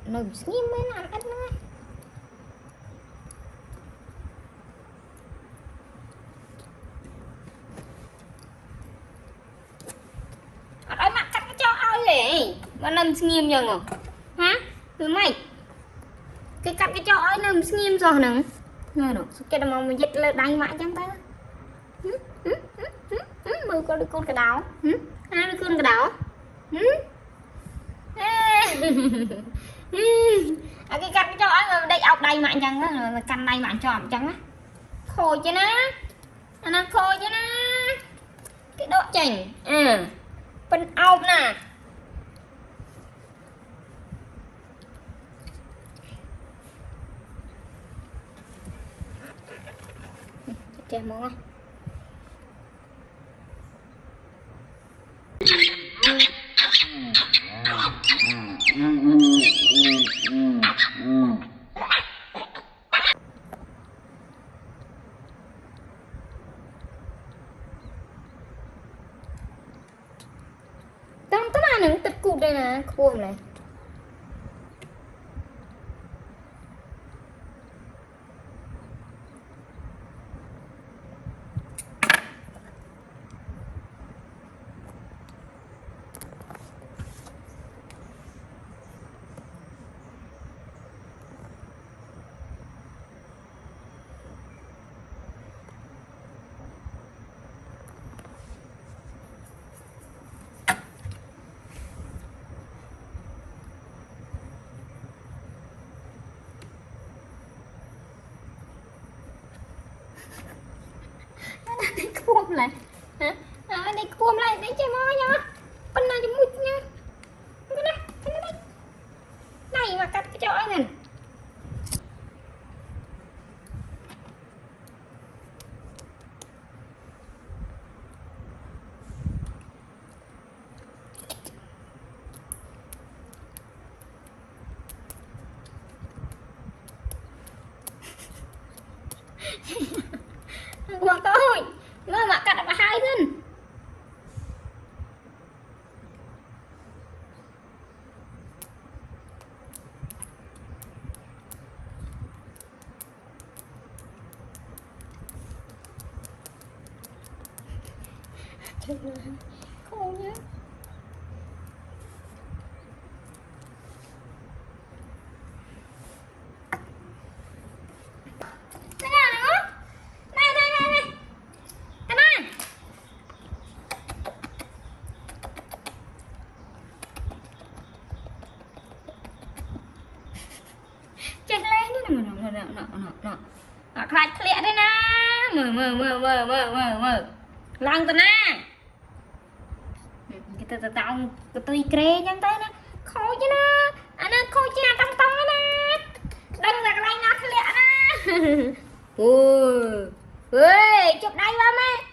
Nó nghiêm mấy nào cách nữa ở đây mặt cắt cho ai vậy mà nằm nghiêm nhờ ngờ hả từ mày cái cắt cái cho ai nằm nghiêm rồi nè nghe được cái đầm mong mình dịch lên đây mãi chẳng ta mưa có đứa con cái đảo hai đứa con cái đảo cái cắt cho ai đây ốc đây mạnh chẳng á canh đây mạnh cho chẳng á khôi chứ nó khôi chứ nó cái độ chỉnh bên ốc nè chè món tao tới nào nữa tịch cụt đây nè khuôn này đi cuộm lại hả đi cuộm lại đấy chơi mò nhá bên này cho mút nha cái này mà cắt cái chỗ này qua coi nó mà cắt được hai thân khô nhá chết lên nó khai khẽ đây nè mờ lăng tao nè cái tao cái tôi kê chẳng tới nè khôi chứ nó anh nó khôi chứ tông tông nè đừng là cái này nó khẽ nè ui chụp đây ba mẹ